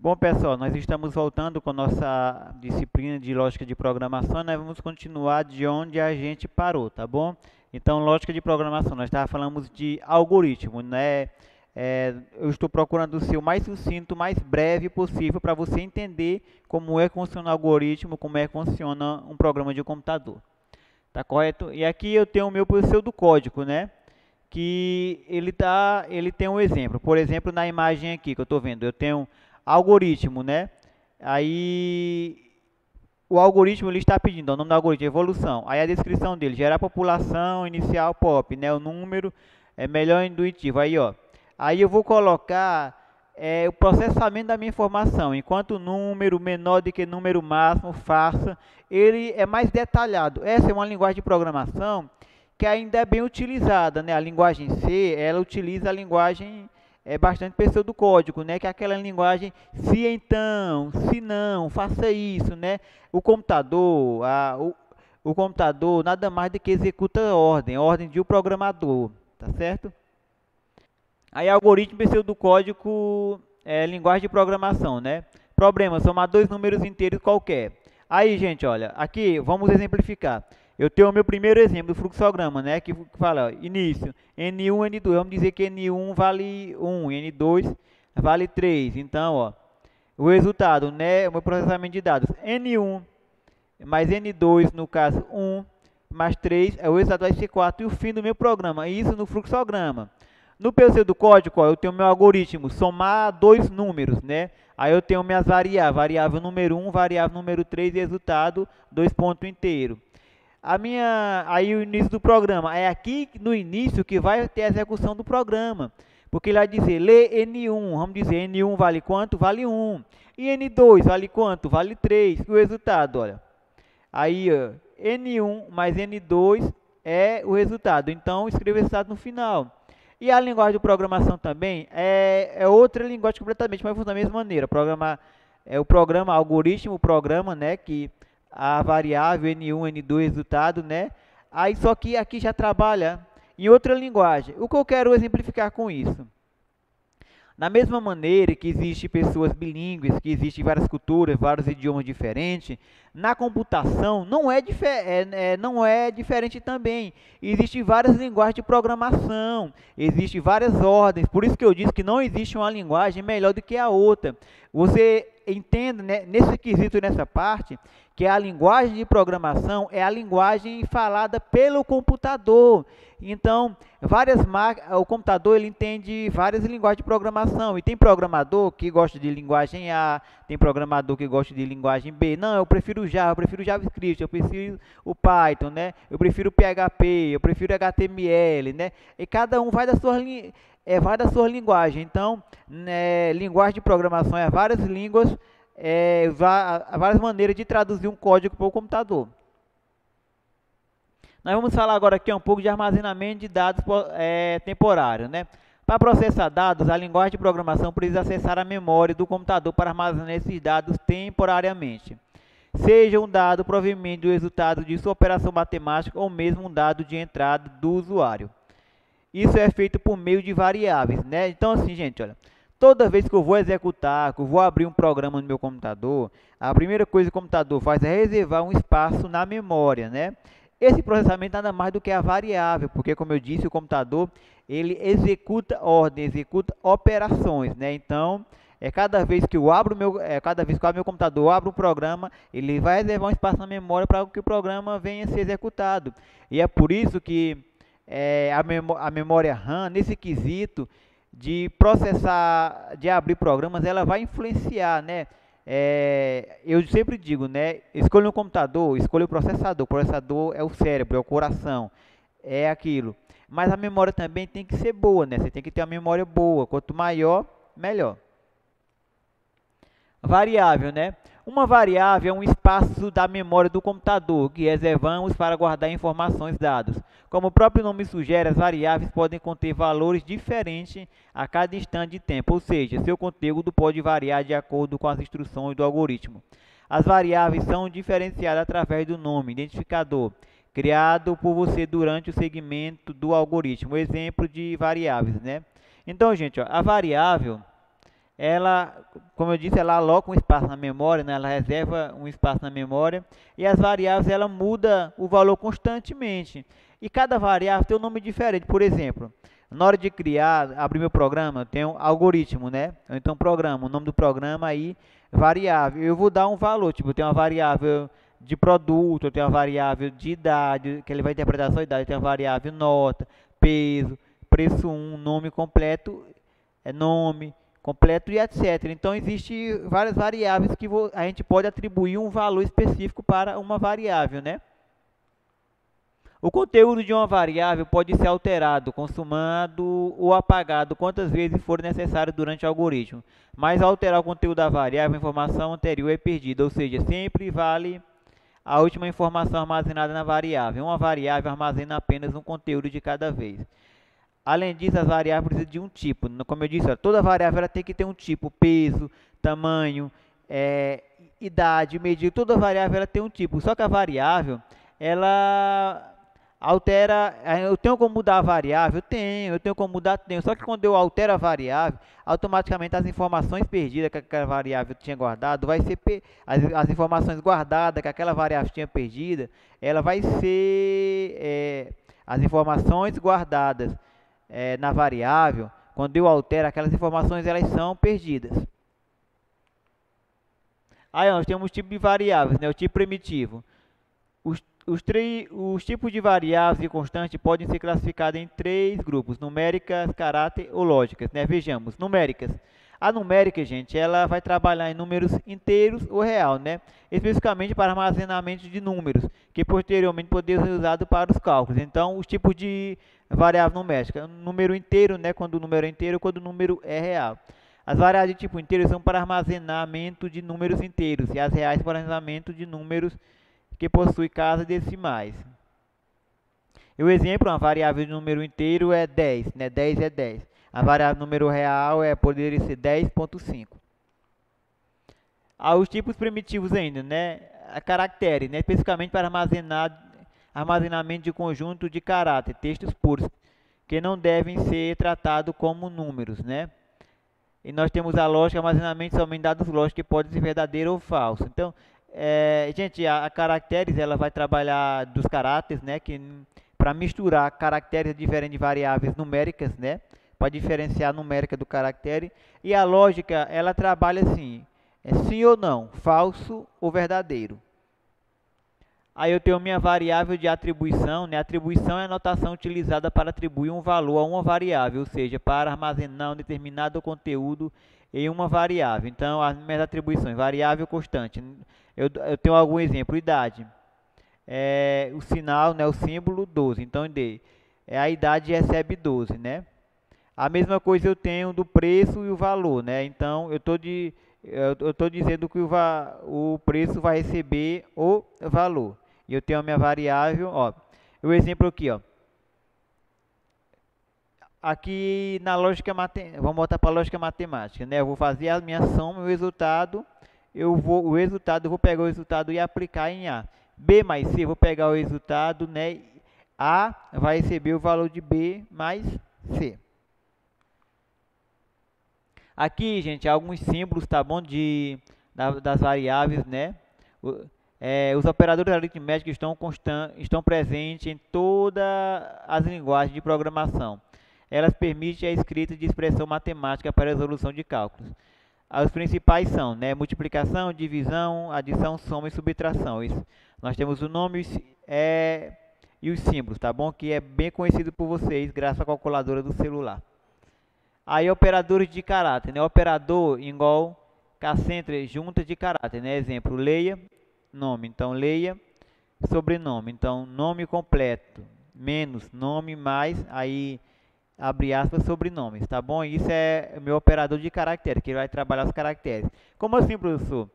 Bom, pessoal, nós estamos voltando com nossa disciplina de lógica de programação. Nós vamos continuar de onde a gente parou, tá bom? Então, lógica de programação, nós falamos de algoritmo, né? Eu estou procurando ser o mais sucinto, mais breve possível para você entender como é que funciona o algoritmo, como é que funciona um programa de computador. Tá correto? E aqui eu tenho o meu pseudocódigo, né? Que ele tem um exemplo. Por exemplo, na imagem aqui que eu estou vendo, eu tenho algoritmo, né? Aí o algoritmo ele está pedindo, o nome do algoritmo é evolução. Aí a descrição dele, gerar população inicial pop, né? O número é melhor intuitivo. Aí, ó. Aí eu vou colocar o processamento da minha informação. Enquanto o número menor do que número máximo, faça. Ele é mais detalhado. Essa é uma linguagem de programação que ainda é bem utilizada, né? A linguagem C, ela utiliza a linguagem bastante pseudocódigo, né? Que é aquela linguagem se então, se não, faça isso, né? O computador, o computador nada mais do que executa ordem de um programador, tá certo? Aí algoritmo pseudocódigo é linguagem de programação, né? Problema, somar dois números inteiros qualquer. Aí, gente, olha, aqui vamos exemplificar. Eu tenho o meu primeiro exemplo do fluxograma, né? Que fala, ó, início, N1, N2. Vamos dizer que N1 vale 1, N2 vale 3. Então, ó, o resultado, né? O meu processamento de dados, N1 mais N2, no caso 1, mais 3, o resultado vai ser 4. E o fim do meu programa, isso no fluxograma. No pseudocódigo, ó, eu tenho meu algoritmo, somar dois números, né? Aí eu tenho minhas variáveis, variável número 1, variável número 3, resultado, dois pontos inteiros. Aí o início do programa, é aqui no início que vai ter a execução do programa. Porque ele vai dizer, lê N1, vamos dizer, N1 vale quanto? Vale 1. E N2 vale quanto? Vale 3. E o resultado, olha. Aí, ó, N1 mais N2 é o resultado. Então, escreva esse resultado no final. E a linguagem de programação também é outra linguagem completamente, mas funciona da mesma maneira. O programa, algoritmo, o programa, né, que a variável N1, N2, resultado, né? Aí só que aqui já trabalha em outra linguagem. O que eu quero exemplificar com isso? Da mesma maneira que existem pessoas bilíngues, que existem várias culturas, vários idiomas diferentes, na computação não é diferente também. Existem várias linguagens de programação, existem várias ordens, por isso que eu disse que não existe uma linguagem melhor do que a outra. Você entenda, né, nesse quesito, nessa parte, que a linguagem de programação é a linguagem falada pelo computador. Então, o computador ele entende várias linguagens de programação. E tem programador que gosta de linguagem A, tem programador que gosta de linguagem B. Não, eu prefiro Java, eu prefiro JavaScript, eu prefiro o Python, né? Eu prefiro PHP, eu prefiro HTML, né? E cada um vai da sua linguagem. Então, né, linguagem de programação é várias línguas, várias maneiras de traduzir um código para o computador. Nós vamos falar agora aqui um pouco de armazenamento de dados temporário, né? Para processar dados, a linguagem de programação precisa acessar a memória do computador para armazenar esses dados temporariamente. Seja um dado proveniente do resultado de sua operação matemática ou mesmo um dado de entrada do usuário. Isso é feito por meio de variáveis, né? Então, assim, gente, olha, toda vez que eu vou executar, que eu vou abrir um programa no meu computador, a primeira coisa que o computador faz é reservar um espaço na memória, né? Esse processamento nada mais do que a variável, porque, como eu disse, o computador ele executa ordens, executa operações, né? Então, cada vez que eu abro meu computador, eu abro um programa, ele vai reservar um espaço na memória para que o programa venha a ser executado. E é por isso que a memória RAM, nesse quesito de processar, de abrir programas, ela vai influenciar, né? Eu sempre digo, né? Escolha um computador, escolha o processador. O processador é o cérebro, é o coração, é aquilo. Mas a memória também tem que ser boa, né? Você tem que ter uma memória boa. Quanto maior, melhor. Variável, né? Uma variável é um espaço da memória do computador que reservamos para guardar informações dadas. Como o próprio nome sugere, as variáveis podem conter valores diferentes a cada instante de tempo, ou seja, seu conteúdo pode variar de acordo com as instruções do algoritmo. As variáveis são diferenciadas através do nome, identificador, criado por você durante o segmento do algoritmo. Exemplo de variáveis, né? Então, gente, ó, a variável ela, como eu disse, ela aloca um espaço na memória, né? Ela reserva um espaço na memória, e as variáveis ela muda o valor constantemente. E cada variável tem um nome diferente. Por exemplo, na hora de criar, abrir meu programa, tem um algoritmo, né? Então programa, o nome do programa aí, variável. Eu vou dar um valor, tipo, tem uma variável de produto, eu tenho uma variável de idade, que ele vai interpretar a sua idade, tem uma variável nota, peso, preço nome completo, nome completo e etc. Então, existem várias variáveis que a gente pode atribuir um valor específico para uma variável, né? O conteúdo de uma variável pode ser alterado, consumado ou apagado quantas vezes for necessário durante o algoritmo. Mas ao alterar o conteúdo da variável, a informação anterior é perdida, ou seja, sempre vale a última informação armazenada na variável. Uma variável armazena apenas um conteúdo de cada vez. Além disso, as variáveis precisam de um tipo. Como eu disse, toda variável ela tem que ter um tipo, peso, tamanho, idade, medida. Toda variável ela tem um tipo. Só que a variável, ela altera. Eu tenho como mudar a variável? Tenho. Eu tenho como mudar? Tenho. Só que quando eu altero a variável, automaticamente as informações perdidas que aquela variável tinha guardado, vai ser as informações guardadas que aquela variável tinha perdida, ela vai ser as informações guardadas na variável, quando eu altero aquelas informações, elas são perdidas. Aí nós temos tipos de variáveis, né? O tipo primitivo. Os tipos de variáveis e constantes podem ser classificados em três grupos: numéricas, caráter ou lógicas, né? Vejamos, numéricas. A numérica, gente, ela vai trabalhar em números inteiros ou real, né? Especificamente para armazenamento de números, que posteriormente poderão ser usados para os cálculos. Então, os tipos de variável numérica: número inteiro, né? Quando o número é inteiro, quando o número é real. As variáveis de tipo inteiro são para armazenamento de números inteiros e as reais para armazenamento de números que possuem casas decimais. E o exemplo, uma variável de número inteiro é 10, né? 10 é 10. A variável número real poderia ser 10,5. Os tipos primitivos ainda, né? A caractere, né? Especificamente para armazenamento de conjunto de caráter, textos puros, que não devem ser tratados como números, né? E nós temos a lógica, armazenamento somente dados lógicos que podem ser verdadeiro ou falso. Então, gente, a caracteres ela vai trabalhar dos caráteres, né? Que para misturar caracteres diferentes de variáveis numéricas, né? Para diferenciar a numérica do caractere. E a lógica ela trabalha assim, sim ou não, falso ou verdadeiro. Aí eu tenho minha variável de atribuição, né? Atribuição é a notação utilizada para atribuir um valor a uma variável, ou seja, para armazenar um determinado conteúdo em uma variável. Então, as minhas atribuições, variável constante. Eu tenho algum exemplo, idade. O sinal, né, o símbolo 12. Então, a idade recebe 12, né? A mesma coisa eu tenho do preço e o valor, né? Então, eu estou dizendo que o preço vai receber o valor. E eu tenho a minha variável, ó. O exemplo aqui, ó. Aqui na lógica matemática, vamos voltar para a lógica matemática, né? Eu vou fazer a minha soma, o resultado, eu vou pegar o resultado e aplicar em A. B mais C, eu vou pegar o resultado, né? A vai receber o valor de B mais C. Aqui, gente, alguns símbolos, tá bom? Das variáveis, né? Os operadores aritméticos estão presentes em todas as linguagens de programação. Elas permitem a escrita de expressão matemática para a resolução de cálculos. Os principais são, né, multiplicação, divisão, adição, soma e subtração. Nós temos o nome e os símbolos, tá bom? Que é bem conhecido por vocês, graças à calculadora do celular. Aí, operadores de caráter, né? Operador igual cacentre, junta de caráter, né? Exemplo, leia, nome. Então, leia, sobrenome. Então, nome completo, menos nome, mais, aí, abre aspas, sobrenomes, tá bom? Isso é o meu operador de caractere, que vai trabalhar os caracteres. Como assim, professor?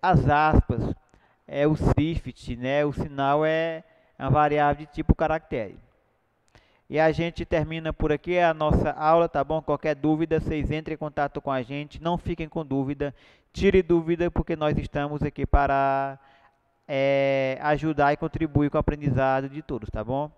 As aspas, o shift, né? O sinal é uma variável de tipo caractere. E a gente termina por aqui a nossa aula, tá bom? Qualquer dúvida, vocês entrem em contato com a gente, não fiquem com dúvida, tire dúvida, porque nós estamos aqui para ajudar e contribuir com o aprendizado de todos, tá bom?